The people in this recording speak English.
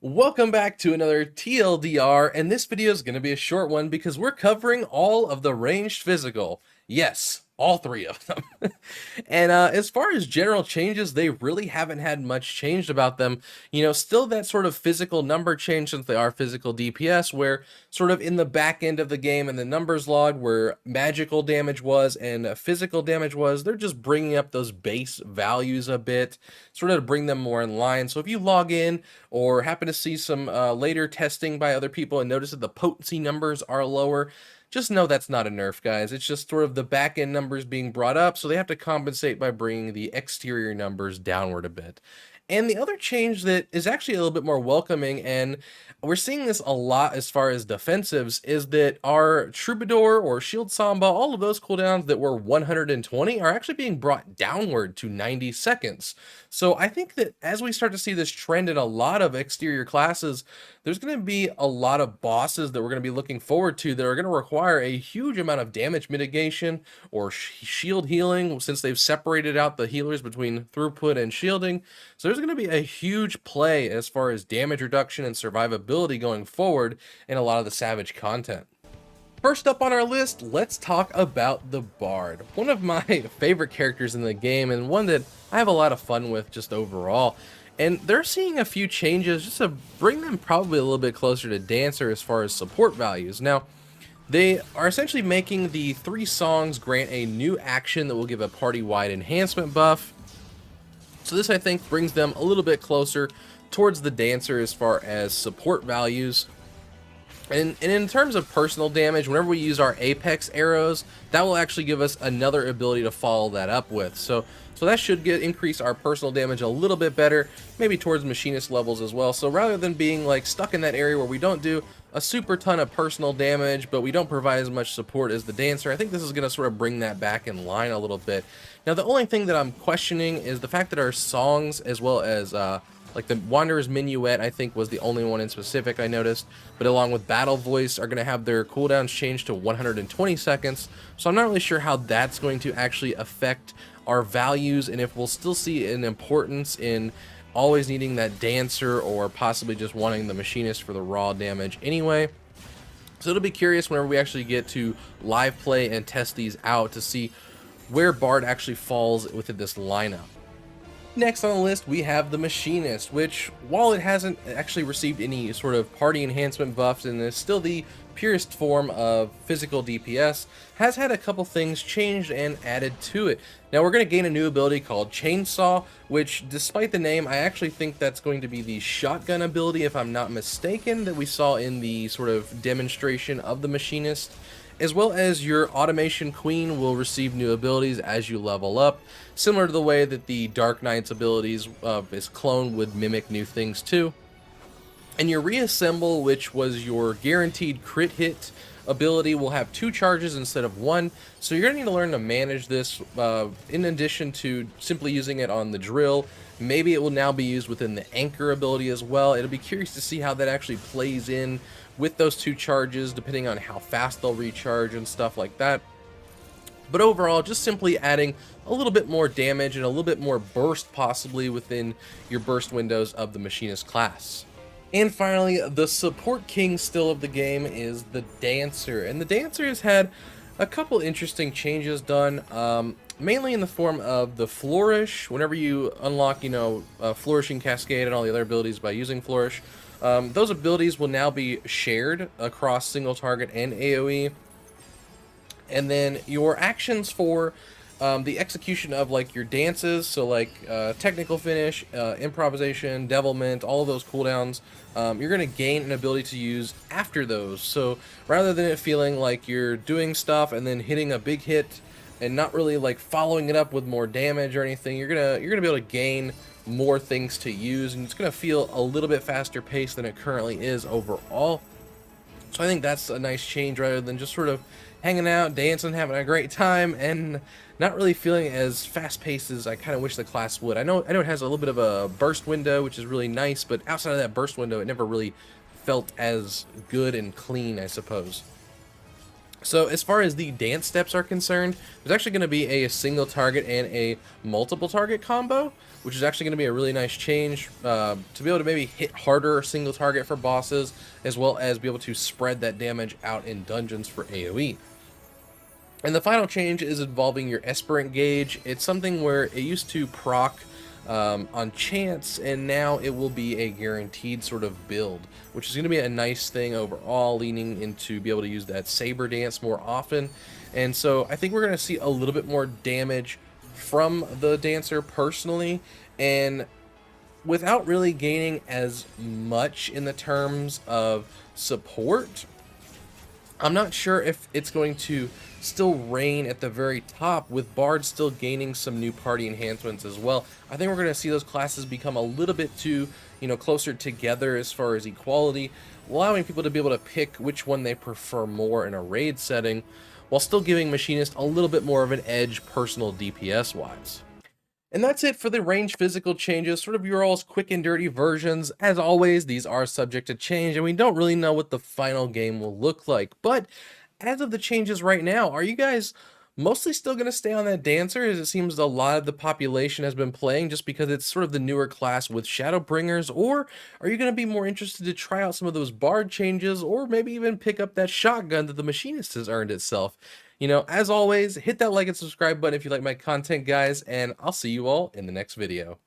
Welcome back to another TLDR, and this video is going to be a short one because we're covering all of the ranged physical. Yes, all three of them. And as far as general changes, they really haven't had much changed about them. Still that sort of physical number change since they are physical DPS, where sort of in the back end of the game and the numbers log where magical damage was and physical damage was, they're just bringing up those base values a bit, sort of to bring them more in line. So if you log in or happen to see some later testing by other people and notice that the potency numbers are lower, just know that's not a nerf, guys. It's just sort of the back end numbers being brought up, so they have to compensate by bringing the exterior numbers downward a bit. And the other change that is actually a little bit more welcoming, and we're seeing this a lot as far as defensives, is that our Troubadour or Shield Samba, all of those cooldowns that were 120 are actually being brought downward to 90 seconds. So I think that as we start to see this trend in a lot of exterior classes, there's going to be a lot of bosses that we're going to be looking forward to that are going to require a huge amount of damage mitigation or shield healing, since they've separated out the healers between throughput and shielding. So there's going to be a huge play as far as damage reduction and survivability going forward in a lot of the Savage content. First up on our list, let's talk about the Bard. One of my favorite characters in the game, and one that I have a lot of fun with just overall. And they're seeing a few changes just to bring them probably a little bit closer to Dancer as far as support values. Now, they are essentially making the 3 songs grant a new action that will give a party-wide enhancement buff. So this, I think, brings them a little bit closer towards the Dancer as far as support values. And in terms of personal damage, whenever we use our Apex arrows, that will actually give us another ability to follow that up with. So that should increase our personal damage a little bit better, maybe towards Machinist levels as well. So rather than being like stuck in that area where we don't do a super ton of personal damage, but we don't provide as much support as the Dancer, I think this is going to sort of bring that back in line a little bit. Now, the only thing that I'm questioning is the fact that our songs, as well as like the Wanderer's Minuet, I think, was the only one in specific I noticed, but along with Battle Voice are going to have their cooldowns changed to 120 seconds, so I'm not really sure how that's going to actually affect our values, and if we'll still see an importance in always needing that Dancer or possibly just wanting the Machinist for the raw damage anyway. So it'll be curious whenever we actually get to live play and test these out to see where Bard actually falls within this lineup. Next on the list, we have the Machinist, which, while it hasn't actually received any sort of party enhancement buffs and is still the purest form of physical DPS, has had a couple things changed and added to it. Now we're going to gain a new ability called Chainsaw, which, despite the name, I actually think that's going to be the shotgun ability, if I'm not mistaken, that we saw in the sort of demonstration of the Machinist. As well as your Automation Queen will receive new abilities as you level up, similar to the way that the Dark Knight's abilities of his clone would mimic new things too. And your Reassemble, which was your guaranteed crit hit ability, will have 2 charges instead of 1, so you're going to need to learn to manage this in addition to simply using it on the drill. Maybe it will now be used within the Anchor ability as well. It'll be curious to see how that actually plays in with those 2 charges, depending on how fast they'll recharge and stuff like that. But overall, just simply adding a little bit more damage and a little bit more burst possibly within your burst windows of the Machinist class. And finally, the support king still of the game is the Dancer. And the Dancer has had a couple interesting changes done, mainly in the form of the Flourish. Whenever you unlock, Flourishing Cascade and all the other abilities by using Flourish, those abilities will now be shared across single target and AoE. And then your actions for the execution of like your dances, so like technical finish, improvisation, devilment, all of those cooldowns, you're going to gain an ability to use after those. So rather than it feeling like you're doing stuff and then hitting a big hit and not really like following it up with more damage or anything, you're gonna be able to gain more things to use, and it's gonna feel a little bit faster paced than it currently is overall. So I think that's a nice change, rather than just sort of hanging out, dancing, having a great time, and not really feeling as fast-paced as I kind of wish the class would. I know it has a little bit of a burst window, which is really nice, but outside of that burst window, it never really felt as good and clean, I suppose. So as far as the dance steps are concerned, there's actually going to be a single target and a multiple target combo, which is actually going to be a really nice change to be able to maybe hit harder single target for bosses, as well as be able to spread that damage out in dungeons for AoE. And the final change is involving your Esperant gauge. It's something where it used to proc on chance, and now it will be a guaranteed sort of build, which is going to be a nice thing overall, leaning into be able to use that saber dance more often. And so I think we're going to see a little bit more damage from the dancer personally, and without really gaining as much in the terms of support. I'm not sure if it's going to still reign at the very top, with Bard still gaining some new party enhancements as well. I think we're going to see those classes become a little bit too, closer together as far as equality, allowing people to be able to pick which one they prefer more in a raid setting, while still giving Machinist a little bit more of an edge personal DPS wise. And that's it for the range physical changes, sort of your all's quick and dirty versions. As always, these are subject to change, and we don't really know what the final game will look like. But as of the changes right now, are you guys mostly still going to stay on that dancer, as it seems a lot of the population has been playing just because it's sort of the newer class with Shadowbringers? Or are you going to be more interested to try out some of those bard changes, or maybe even pick up that shotgun that the Machinist has earned itself? As always, hit that like and subscribe button if you like my content, guys, and I'll see you all in the next video.